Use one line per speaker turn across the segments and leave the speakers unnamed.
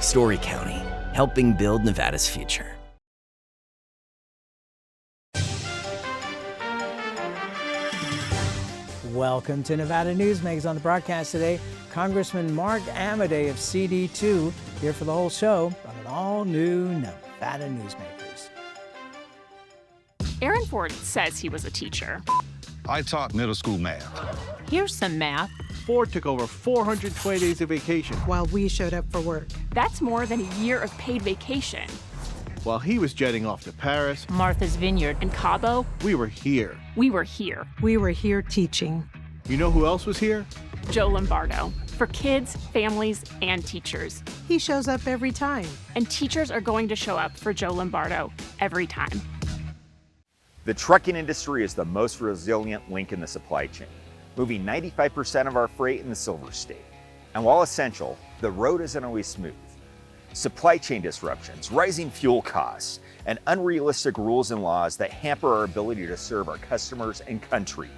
Story County, helping build Nevada's future.
Welcome to Nevada Newsmakers. On the broadcast today, Congressman Mark Amodei of CD2 here for the whole show on an all-new Nevada Newsmakers.
Aaron Ford says he was a teacher.
I taught middle school math.
Here's some math.
Ford took over 420 days of vacation
while we showed up for work.
That's more than a year of paid vacation.
while he was jetting off to Paris.
Martha's Vineyard and Cabo.
We were here.
We were here.
We were here teaching.
You know who else was here?
Joe Lombardo. For kids, families, and teachers.
He shows up every time.
And teachers are going to show up for Joe Lombardo every time.
The trucking industry is the most resilient link in the supply chain, moving 95% of our freight in the Silver State. And while essential, the road isn't always smooth. Supply chain disruptions, rising fuel costs, and unrealistic rules and laws that hamper our ability to serve our customers and country.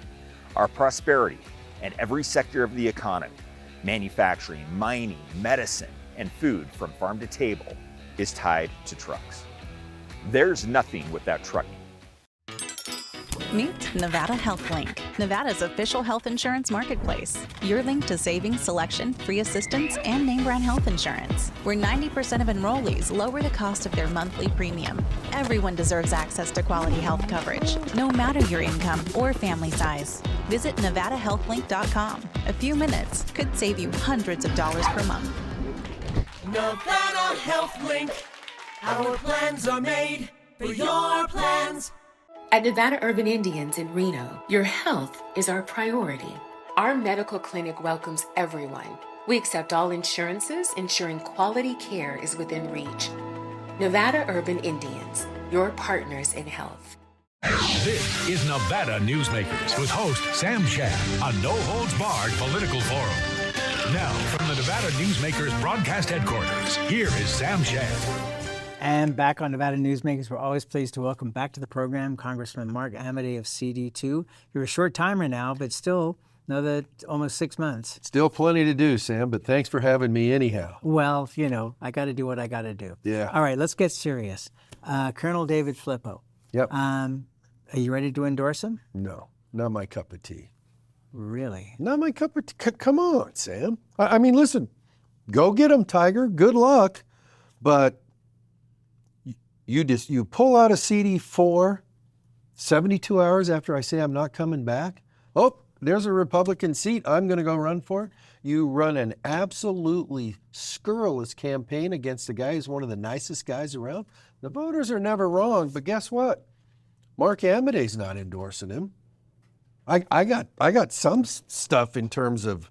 Our prosperity and every sector of the economy, manufacturing, mining, medicine, and food from farm to table, is tied to trucks. There's nothing without trucking.
Meet Nevada Health Link, Nevada's official health insurance marketplace. Your link to savings, selection, free assistance, and name brand health insurance, where 90% of enrollees lower the cost of their monthly premium. Everyone deserves access to quality health coverage, no matter your income or family size. Visit NevadaHealthLink.com. A few minutes could save you hundreds of dollars per month.
Nevada Health Link. Our plans are made for your plans.
At Nevada Urban Indians in Reno, your health is our priority. Our medical clinic welcomes everyone. We accept all insurances, ensuring quality care is within reach. Nevada Urban Indians, your partners in health.
This is Nevada Newsmakers with host Sam Shad, a no-holds-barred political forum. Now, from the Nevada Newsmakers broadcast headquarters, here is Sam Shad.
And back on Nevada Newsmakers, we're always pleased to welcome back to the program Congressman Mark Amodei of CD2. You're a short timer now, but still another almost 6 months.
Still plenty to do, Sam, but thanks for having me anyhow.
Well, you know, I got to do what I got to do.
Yeah.
All right, let's get serious. Colonel David Flippo.
Yep.
Are you ready to endorse him?
No, not my cup of tea.
Really?
Not my cup of tea. Come on, Sam. I mean, listen, go get him, Tiger. Good luck. But you pull out a CD4 72 hours after I say I'm not coming back. Oh, there's a Republican seat. I'm going to go run for it. You run an absolutely scurrilous campaign against a guy who's one of the nicest guys around. The voters are never wrong, but guess what? Mark Amodei's not endorsing him. I got some stuff in terms of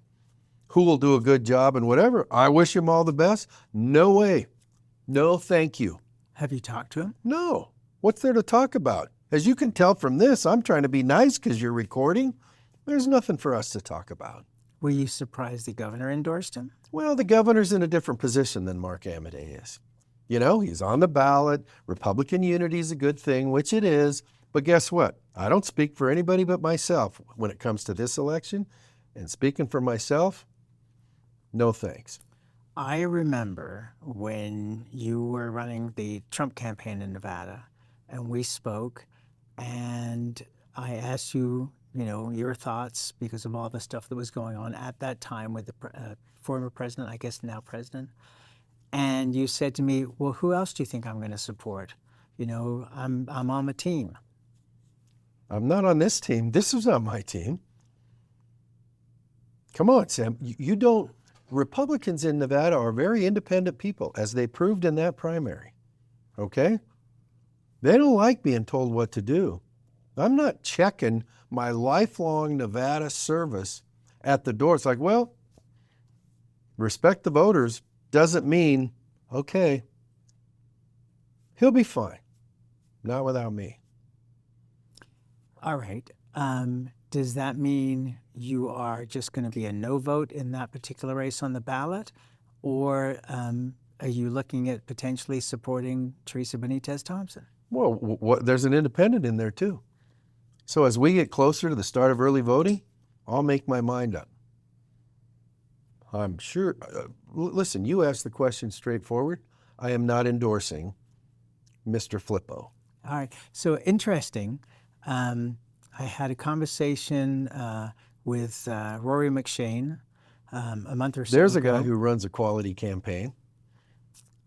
who will do a good job and whatever. I wish him all the best. No way. No, thank you.
Have you talked to him?
No. What's there to talk about? As you can tell from this, I'm trying to be nice because you're recording. There's nothing for us to talk about.
Were you surprised the governor endorsed him?
Well, the governor's in a different position than Mark Amodei is. You know, he's on the ballot. Republican unity is a good thing, which it is. But guess what? I don't speak for anybody but myself when it comes to this election. And speaking for myself, no thanks.
I remember when you were running the Trump campaign in Nevada, and we spoke, and I asked you, your thoughts because of all the stuff that was going on at that time with the former president, I guess now president. And you said to me, well, who else do you think I'm going to support? I'm on the team.
I'm not on this team. This is not my team. Come on, Sam. You don't. Republicans in Nevada are very independent people, as they proved in that primary, okay? They don't like being told what to do. I'm not checking my lifelong Nevada service at the door. It's like, well, respect the voters doesn't mean, okay, he'll be fine. Not without me.
All right. Does that mean you are just going to be a no vote in that particular race on the ballot? Or are you looking at potentially supporting Teresa Benitez Thompson?
Well, there's an independent in there too. So as we get closer to the start of early voting, I'll make my mind up. I'm sure listen, you asked the question straightforward. I am not endorsing Mr. Flippo.
All right. So interesting. I had a conversation with Rory McShane a month or so
There's
ago.
a guy who runs a quality campaign.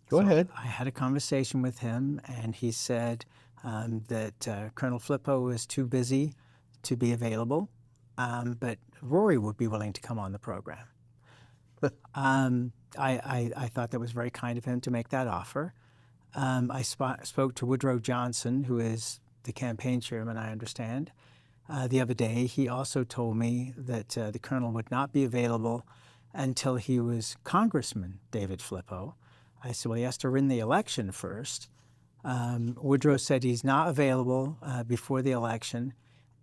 Go ahead.
I had a conversation with him, and he said that Colonel Flippo was too busy to be available, but Rory would be willing to come on the program. I thought that was very kind of him to make that offer. I spoke to Woodrow Johnson, who is the campaign chairman, I understand, the other day. He also told me that the colonel would not be available until he was Congressman David Flippo. I said, well, he has to win the election first. Woodrow said he's not available before the election,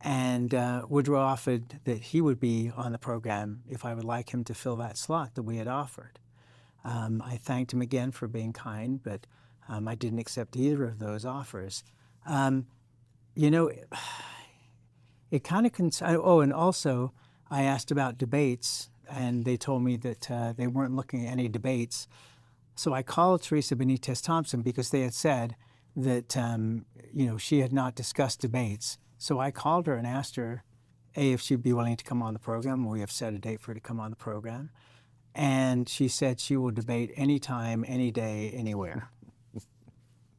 and Woodrow offered that he would be on the program if I would like him to fill that slot that we had offered. I thanked him again for being kind, but I didn't accept either of those offers. You know, it kind of oh, and also I asked about debates, and they told me that they weren't looking at any debates. So I called Teresa Benitez Thompson because they had said that you know, she had not discussed debates. So I called her and asked her, A, if she'd be willing to come on the program. We have set a date for her to come on the program. And she said she will debate anytime, any day, anywhere.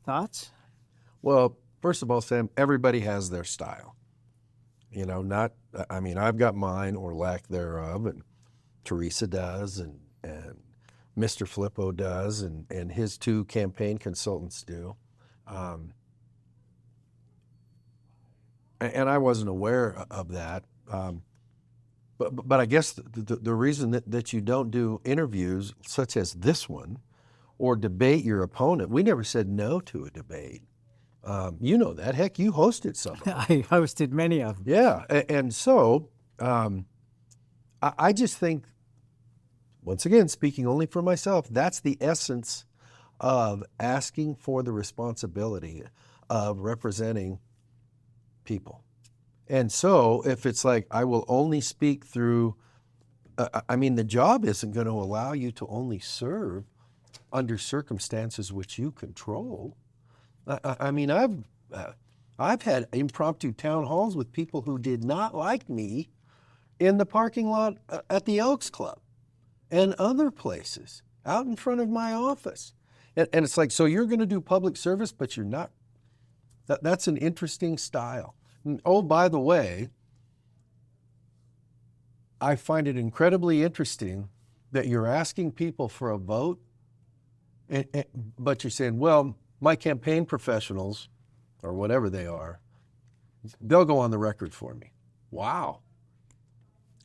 Thoughts?
Well, first of all, Sam, everybody has their style. You know, I mean, I've got mine or lack thereof, and Teresa does, and Mr. Flippo does, and his two campaign consultants do. And I wasn't aware of that. But I guess the reason that you don't do interviews such as this one or debate your opponent, we never said no to a debate. You know that. Heck, you hosted some.
I hosted many of them.
Yeah, and so I just think, once again, speaking only for myself, that's the essence of asking for the responsibility of representing people. And so if it's like, I will only speak through, I mean, the job isn't going to allow you to only serve under circumstances which you control. I mean, I've had impromptu town halls with people who did not like me in the parking lot at the Elks Club and other places out in front of my office. And it's like, so you're going to do public service, but you're not. That's an interesting style. And, oh, by the way, I find it incredibly interesting that you're asking people for a vote, but you're saying, well, my campaign professionals, or whatever they are, they'll go on the record for me. Wow.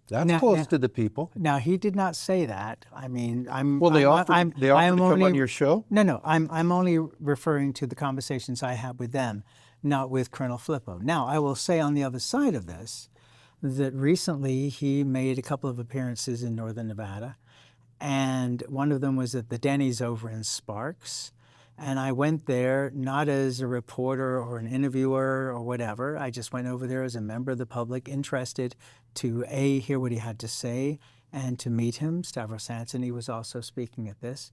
That's close to the people.
Now, he did not say that. I mean,
they offered to come on your show?
No, I'm only referring to the conversations I had with them, not with Colonel Flippo. Now, I will say on the other side of this, that recently he made a couple of appearances in northern Nevada, and one of them was at the Denny's over in Sparks. And I went there not as a reporter or an interviewer or whatever. I just went over there as a member of the public, interested to A, hear what he had to say, and to meet him. Stavros Anthony was also speaking at this.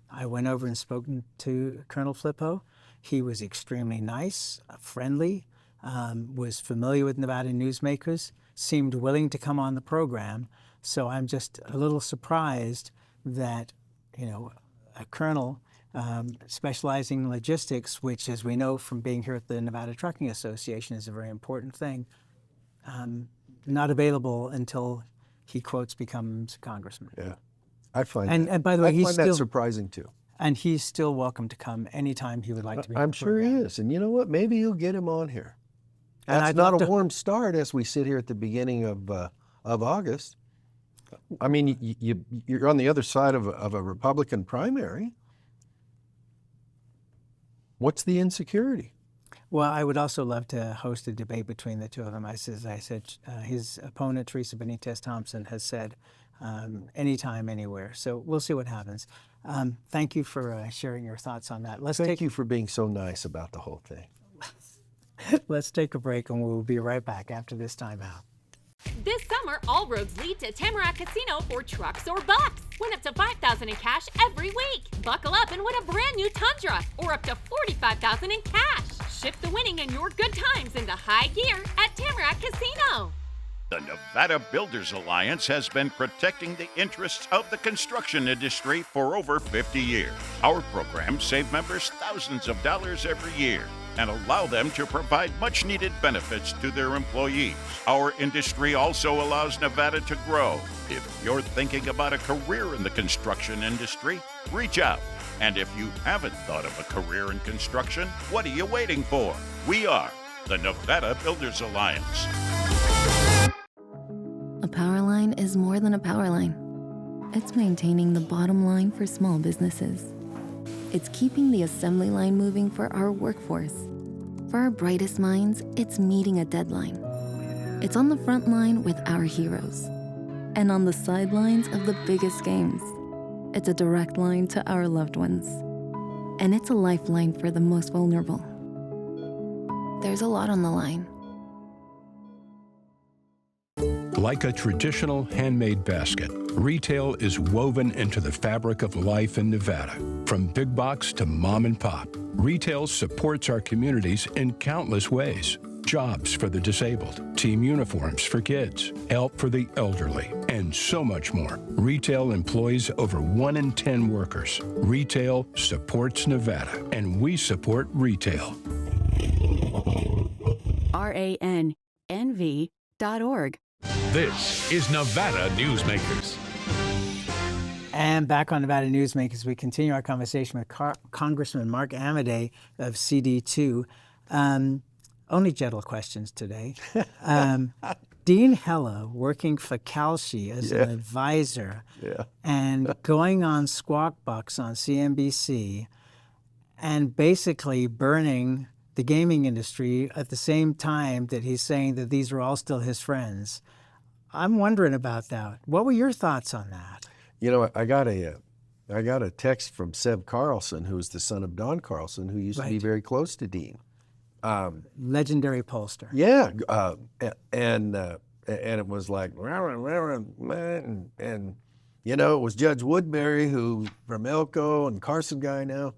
I went over and spoke to Colonel Flippo. He was extremely nice, friendly, was familiar with Nevada Newsmakers, seemed willing to come on the program. So I'm just a little surprised that, you know, a colonel specializing in logistics, which, as we know from being here at the Nevada Trucking Association, is a very important thing, not available until he, quotes, becomes a congressman.
Yeah, I find
and by the way,
he's still surprising too.
And he's still welcome to come anytime he would like to be.
I'm sure he is. And you know what? Maybe you'll get him on here. That's not a warm start as we sit here at the beginning of August. I mean, you're on the other side of a Republican primary. What's the insecurity?
Well, I would also love to host a debate between the two of them. As I said, his opponent, Teresa Benitez Thompson, has said anytime, anywhere. So we'll see what happens. Thank you for sharing your thoughts on that.
Thank you for being so nice about the whole thing.
Let's take a break, and we'll be right back after this timeout.
This summer, all roads lead to Tamarack Casino for trucks or bucks. Win up to $5,000 in cash every week. Buckle up and win a brand new Tundra or up to $45,000 in cash. Shift the winning and your good times into high gear at Tamarack Casino.
The Nevada Builders Alliance has been protecting the interests of the construction industry for over 50 years. Our programs save members thousands of dollars every year and allow them to provide much-needed benefits to their employees. Our industry also allows Nevada to grow. If you're thinking about a career in the construction industry, reach out. And if you haven't thought of a career in construction, what are you waiting for? We are the Nevada Builders Alliance.
A power line is more than a power line. It's maintaining the bottom line for small businesses. It's keeping the assembly line moving for our workforce. For our brightest minds, it's meeting a deadline. It's on the front line with our heroes. And on the sidelines of the biggest games. It's a direct line to our loved ones. And it's a lifeline for the most vulnerable. There's a lot on the line.
Like a traditional handmade basket, retail is woven into the fabric of life in Nevada. From big box to mom and pop, retail supports our communities in countless ways. Jobs for the disabled, team uniforms for kids, help for the elderly, and so much more. Retail employs over 1 in 10 workers. Retail supports Nevada, and we support retail.
RANNV.org.
This is Nevada Newsmakers.
And back on Nevada Newsmakers, we continue our conversation with Congressman Mark Amodei of CD2. Only gentle questions today. Dean Hella working for Kalshi as an advisor and going on Squawk Box on CNBC and basically burning the gaming industry at the same time that he's saying that these are all still his friends. I'm wondering about that. What were your thoughts on that?
You know, I got a text from Seb Carlson, who's the son of Don Carlson, who used to be very close to Dean.
Legendary pollster.
Yeah, and it was like, and you know, it was Judge Woodbury, who from Elko and Carson guy now.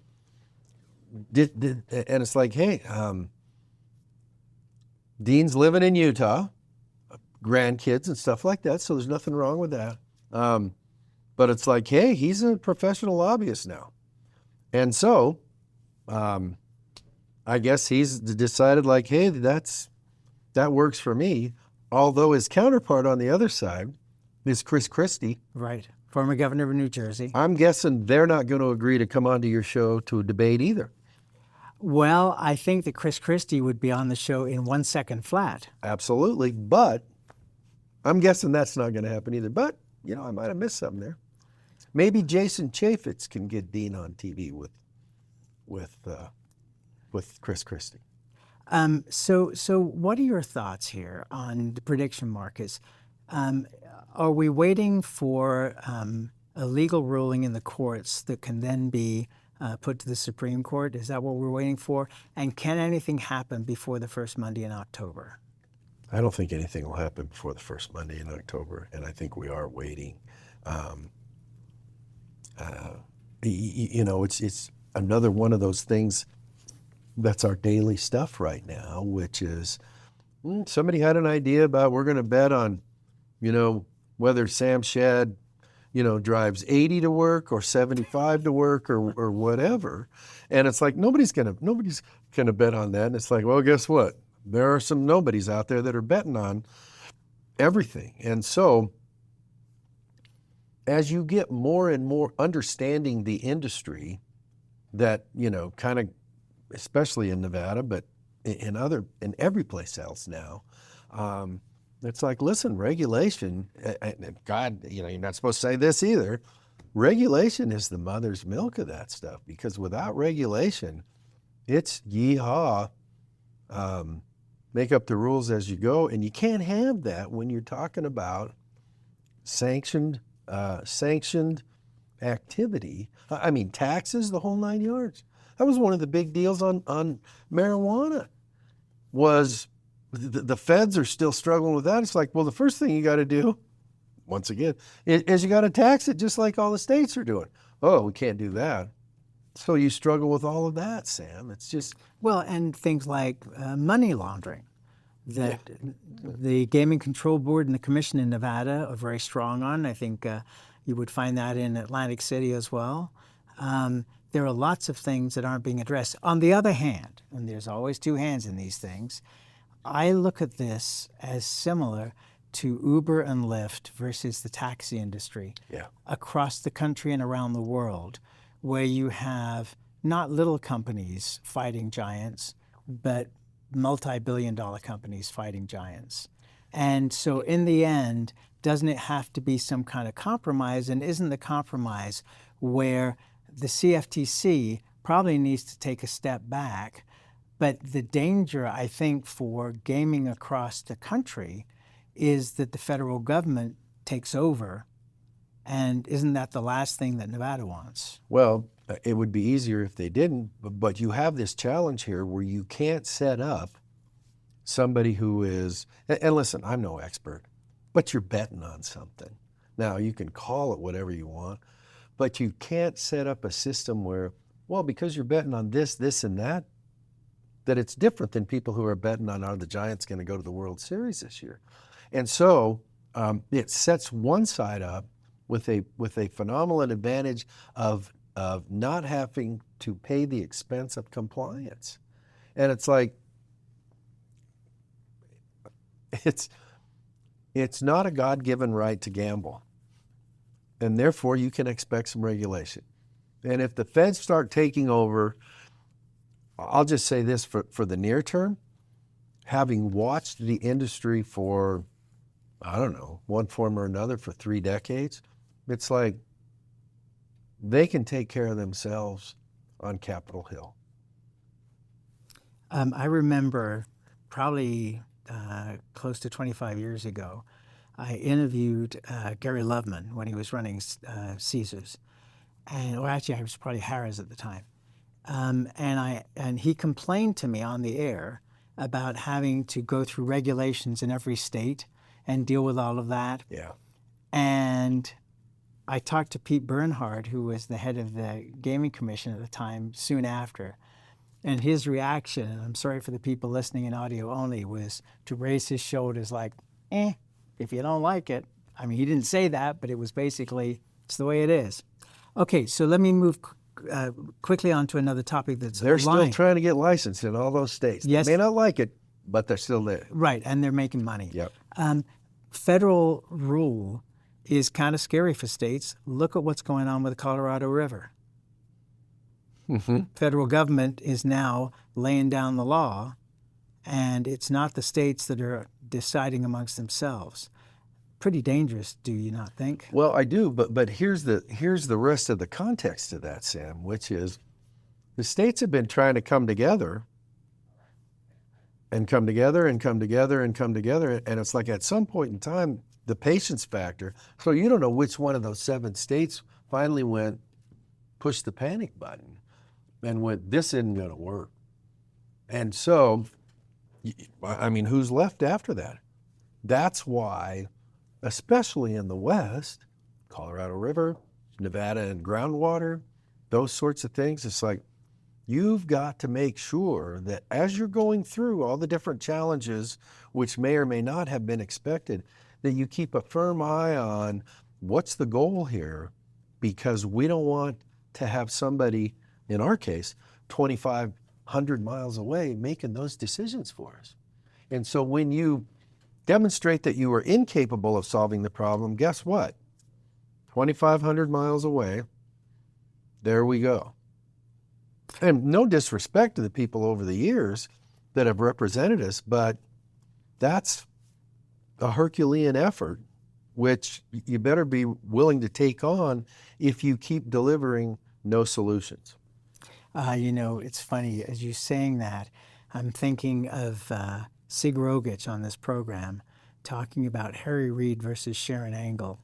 And it's like, hey, Dean's living in Utah, grandkids and stuff like that, so there's nothing wrong with that. But it's like, hey, he's a professional lobbyist now. And so I guess he's decided like, hey, that works for me. Although his counterpart on the other side is Chris Christie.
Right, former governor of New Jersey.
I'm guessing they're not going to agree to come onto your show to debate either.
Well, I think that Chris Christie would be on the show in 1 second flat.
Absolutely, but I'm guessing that's not going to happen either. But, you know, I might have missed something there. Maybe Jason Chaffetz can get Dean on TV with Chris Christie.
So what are your thoughts here on the prediction markets? Are we waiting for a legal ruling in the courts that can then be put to the Supreme Court? Is that what we're waiting for? And can anything happen before the first Monday in October?
I don't think anything will happen before the first Monday in October, and I think we are waiting. You know, it's another one of those things that's our daily stuff right now, which is somebody had an idea about we're going to bet on, you know, whether Sam Shad, you know, drives 80 to work or 75 to work or whatever. And it's like, nobody's gonna bet on that. And it's like, well, guess what? There are some nobodies out there that are betting on everything. And so as you get more and more understanding the industry that, you know, kind of, especially in Nevada, but in every place else now, it's like, listen, regulation, God, you know, you're not supposed to say this either. Regulation is the mother's milk of that stuff, because without regulation, it's yeehaw, make up the rules as you go. And you can't have that when you're talking about sanctioned activity. I mean, taxes, the whole 9 yards. That was one of the big deals on marijuana, was the feds are still struggling with that. It's like, well, the first thing you got to do, once again, is you got to tax it just like all the states are doing. Oh, we can't do that. So you struggle with all of that, Sam. It's just...
Well, and things like money laundering. That the Gaming Control Board and the Commission in Nevada are very strong on. I think you would find that in Atlantic City as well. There are lots of things that aren't being addressed. On the other hand, and there's always two hands in these things, I look at this as similar to Uber and Lyft versus the taxi industry across the country and around the world, where you have not little companies fighting giants, but multi-billion-dollar companies fighting giants. And so in the end, doesn't it have to be some kind of compromise? And isn't the compromise where the CFTC probably needs to take a step back? But the danger, I think, for gaming across the country is that the federal government takes over. And isn't that the last thing that Nevada wants?
Well, it would be easier if they didn't, but you have this challenge here where you can't set up somebody who is, and listen, I'm no expert, but you're betting on something. Now, you can call it whatever you want, but you can't set up a system where, well, because you're betting on this, this, and that it's different than people who are betting on, are the Giants going to go to the World Series this year? And so it sets one side up with a phenomenal advantage of not having to pay the expense of compliance. And it's like, it's not a God-given right to gamble. And therefore, you can expect some regulation. And if the feds start taking over, I'll just say this for the near term, having watched the industry for, I don't know, one form or another for 3 decades, it's like they can take care of themselves on Capitol Hill.
I remember probably close to 25 years ago, I interviewed Gary Loveman when he was running Caesars. Or actually, I was probably Harrah's at the time. And he complained to me on the air about having to go through regulations in every state and deal with all of that.
Yeah.
And I talked to Pete Bernhard, who was the head of the Gaming Commission at the time, soon after. And his reaction, and I'm sorry for the people listening in audio only, was to raise his shoulders like, if you don't like it. I mean, he didn't say that, but it was basically, it's the way it is. Okay, so let me move quickly on to another topic that's
They're still trying to get licensed in all those states.
Yes.
They may not like it, but they're still there.
Right, and they're making money.
Yep.
Federal rule is kind of scary for states. Look at what's going on with the Colorado River.
Mm-hmm.
Federal government is now laying down the law, and it's not the states that are deciding amongst themselves. Pretty dangerous, do you not think?
Well, I do, but here's the rest of the context to that, Sam, which is the states have been trying to come together and come together and come together and come together, and it's like at some point in time, the patience factor, so you don't know which one of those 7 states finally pushed the panic button and went, this isn't going to work. And so, I mean, who's left after that? That's why, especially in the West, Colorado River, Nevada and groundwater, those sorts of things, it's like, you've got to make sure that as you're going through all the different challenges, which may or may not have been expected, that you keep a firm eye on what's the goal here, because we don't want to have somebody, in our case, 2,500 miles away making those decisions for us. And so when you demonstrate that you are incapable of solving the problem, guess what? 2,500 miles away, there we go. And no disrespect to the people over the years that have represented us, but that's a Herculean effort, which you better be willing to take on if you keep delivering no solutions.
You know, it's funny, as you're saying that, I'm thinking of Sig Rogich on this program talking about Harry Reid versus Sharon Angle.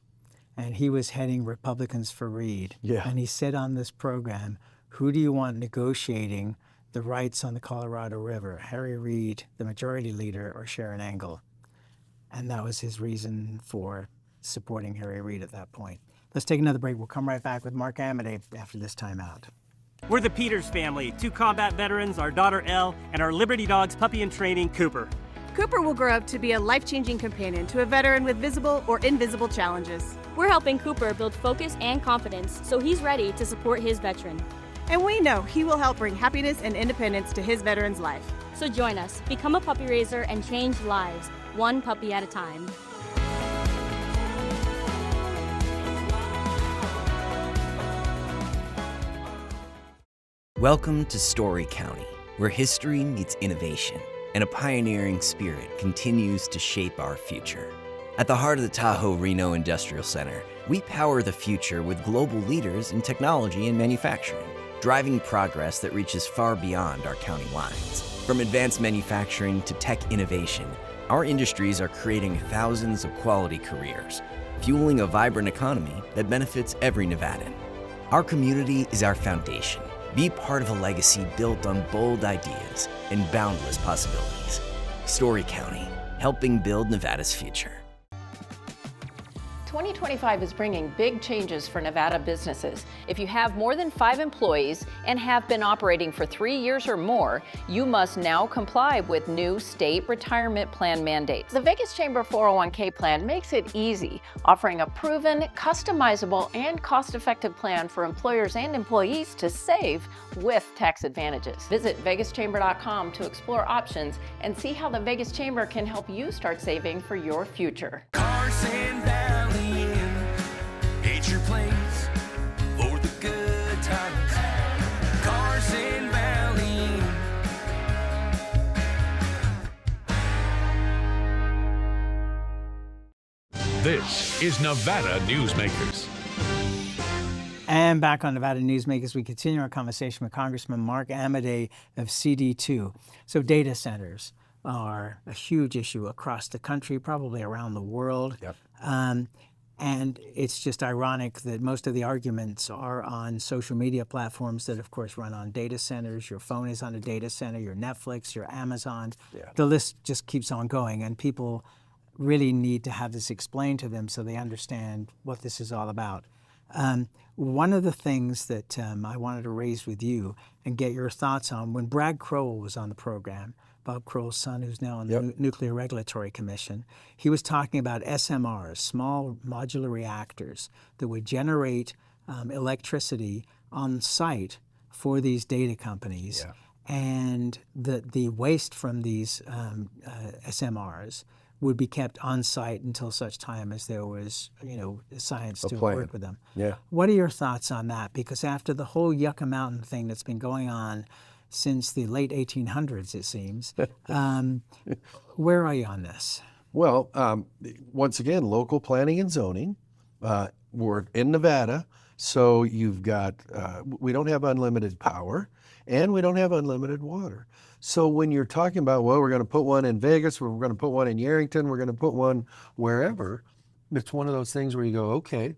And he was heading Republicans for Reid.
Yeah.
And he said on this program, who do you want negotiating the rights on the Colorado River, Harry Reid, the majority leader, or Sharon Engel. And that was his reason for supporting Harry Reid at that point. Let's take another break. We'll come right back with Mark Amodei after this timeout.
We're the Peters family, 2 combat veterans, our daughter Elle, and our Liberty Dogs puppy in training, Cooper.
Cooper will grow up to be a life-changing companion to a veteran with visible or invisible challenges.
We're helping Cooper build focus and confidence so he's ready to support his veteran.
And we know he will help bring happiness and independence to his veteran's life.
So join us, become a puppy raiser, and change lives, one puppy at a time.
Welcome to Story County, where history meets innovation and a pioneering spirit continues to shape our future. At the heart of the Tahoe Reno Industrial Center, we power the future with global leaders in technology and manufacturing, driving progress that reaches far beyond our county lines. From advanced manufacturing to tech innovation, our industries are creating thousands of quality careers, fueling a vibrant economy that benefits every Nevadan. Our community is our foundation. Be part of a legacy built on bold ideas and boundless possibilities. Story County, helping build Nevada's future.
2025 is bringing big changes for Nevada businesses. If you have more than 5 employees and have been operating for 3 years or more, you must now comply with new state retirement plan mandates. The Vegas Chamber 401k plan makes it easy, offering a proven, customizable, and cost-effective plan for employers and employees to save with tax advantages. Visit vegaschamber.com to explore options and see how the Vegas Chamber can help you start saving for your future.
Carson Valley Inn, it's your place for the good times. Carson Valley Inn.
This is Nevada Newsmakers.
And back on Nevada Newsmakers, we continue our conversation with Congressman Mark Amodei of CD2. So data centers are a huge issue across the country, probably around the world.
Yep.
And it's just ironic that most of the arguments are on social media platforms that, of course, run on data centers. Your phone is on a data center, your Netflix, your Amazon.
Yeah.
The list just keeps on going. And people really need to have this explained to them so they understand what this is all about. One of the things that I wanted to raise with you and get your thoughts on, when Brad Crowell was on the program, Bob Crowell's son, who's now on the Nuclear Regulatory Commission, he was talking about SMRs, small modular reactors, that would generate electricity on site for these data companies.
Yeah.
And the waste from these SMRs would be kept on site until such time as there was, science to work with them.
Yeah.
What are your thoughts on that? Because after the whole Yucca Mountain thing that's been going on since the late 1800s, it seems, where are you on this?
Well, once again, local planning and zoning. We're in Nevada, so you've got, we don't have unlimited power and we don't have unlimited water. So when you're talking about, well, we're going to put one in Vegas, we're going to put one in Yerington, we're going to put one wherever, it's one of those things where you go, okay,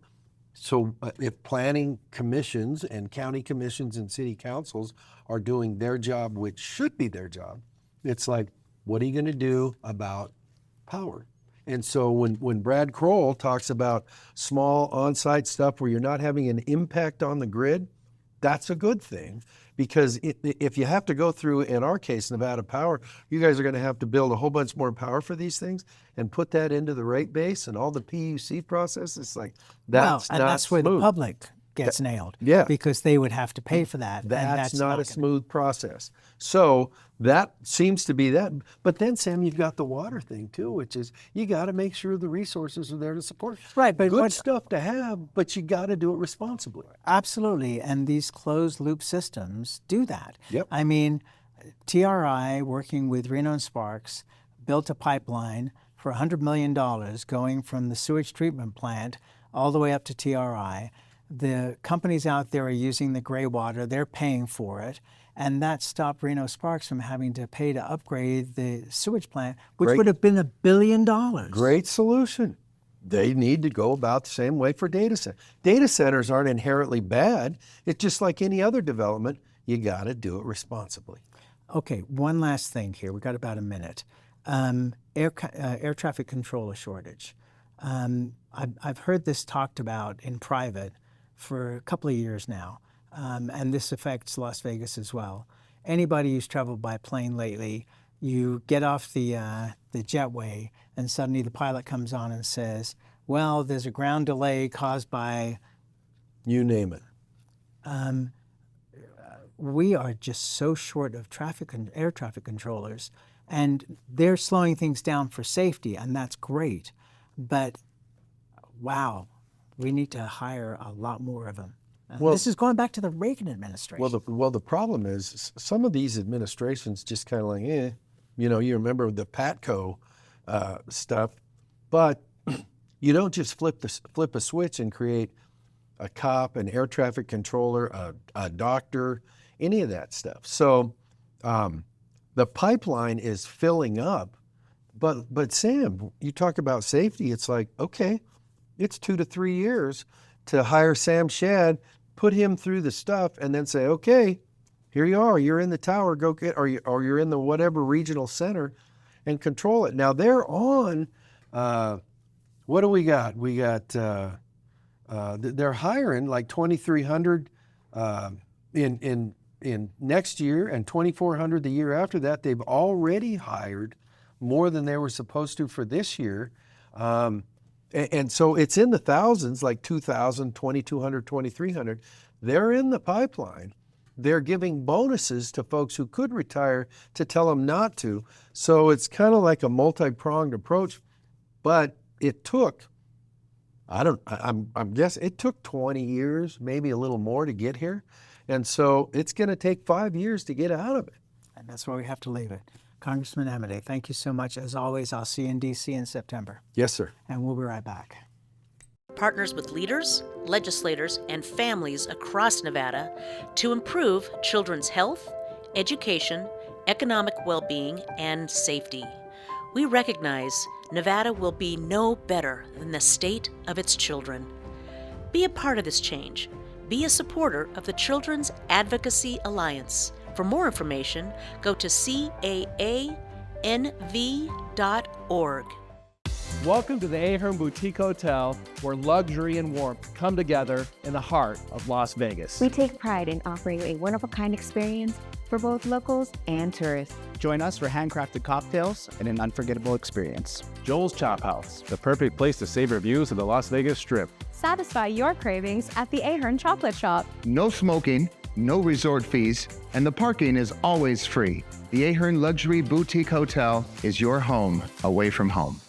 so if planning commissions and county commissions and city councils are doing their job, which should be their job, it's like, what are you going to do about power? And so when Brad Crowell talks about small on-site stuff where you're not having an impact on the grid, that's a good thing. Because if you have to go through, in our case, Nevada Power, you guys are going to have to build a whole bunch more power for these things and put that into the rate base and all the PUC process. It's like, that's not
that's
smooth.
where the public gets nailed.
Yeah.
Because they would have to pay for that.
That's not a smooth process. So that seems to be that. But then, Sam, you've got the water thing too, which is you got to make sure the resources are there to support.
Right, but
good stuff to have, but you got to do it responsibly.
Absolutely, and these closed loop systems do that.
Yep.
I mean, TRI, working with Reno and Sparks, built a pipeline for $100 million going from the sewage treatment plant all the way up to TRI. The companies out there are using the gray water, they're paying for it, and that stopped Reno Sparks from having to pay to upgrade the sewage plant, which would have been $1 billion.
Great solution. They need to go about the same way for data centers. Data centers aren't inherently bad. It's just like any other development. you got to do it responsibly.
Okay, one last thing here. We've got about a minute. Air traffic controller shortage. I've heard this talked about in private for a couple of years now, and this affects Las Vegas as well. Anybody who's traveled by plane lately, you get off the jetway, and suddenly the pilot comes on and says, well, there's a ground delay caused by...
You name it.
We are just so short of air traffic controllers, and they're slowing things down for safety, and that's great. But wow, we need to hire a lot more of them.
Well,
this is going back to the Reagan administration.
Well, the problem is some of these administrations just kind of like, you remember the Patco stuff, but you don't just flip a switch and create a cop, an air traffic controller, a doctor, any of that stuff. So the pipeline is filling up, but Sam, you talk about safety. It's like, okay, it's 2 to 3 years to hire Sam Shad, put him through the stuff, and then say, okay, here you are. You're in the tower. Go get, or you're in the whatever regional center, and control it. Now they're on. What do we got? We got. They're hiring like 2,300 in next year and 2,400 the year after that. They've already hired more than they were supposed to for this year. And so it's in the thousands, like 2,000, 2,200, 2,300. They're in the pipeline. They're giving bonuses to folks who could retire to tell them not to. So it's kind of like a multi-pronged approach, but it took, I'm guessing it took 20 years, maybe a little more to get here. And so it's going to take 5 years to get out of it.
And that's where we have to leave it. Congressman Amodei, thank you so much. As always, I'll see you in D.C. in September.
Yes, sir.
And we'll be right back.
Partners with leaders, legislators, and families across Nevada to improve children's health, education, economic well-being, and safety. We recognize Nevada will be no better than the state of its children. Be a part of this change. Be a supporter of the Children's Advocacy Alliance. For more information, go to caanv.org.
Welcome to the Ahern Boutique Hotel, where luxury and warmth come together in the heart of Las Vegas.
We take pride in offering a one-of-a-kind experience for both locals and tourists.
Join us for handcrafted cocktails and an unforgettable experience. Joel's Chop House, the perfect place to savor views of the Las Vegas Strip.
Satisfy your cravings at the Ahern Chocolate Shop.
No smoking, no resort fees, and the parking is always free. The Ahern Luxury Boutique Hotel is your home away from home.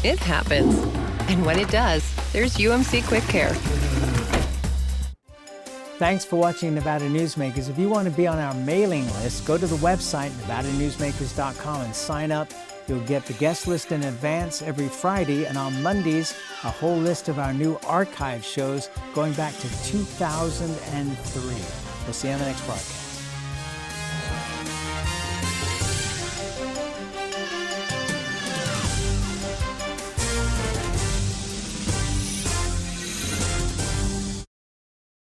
It happens. And when it does, there's UMC Quick Care.
Thanks for watching Nevada Newsmakers. If you want to be on our mailing list, go to the website, nevadanewsmakers.com, and sign up. You'll get the guest list in advance every Friday, and on Mondays, a whole list of our new archive shows going back to 2003. We'll see you on the next broadcast.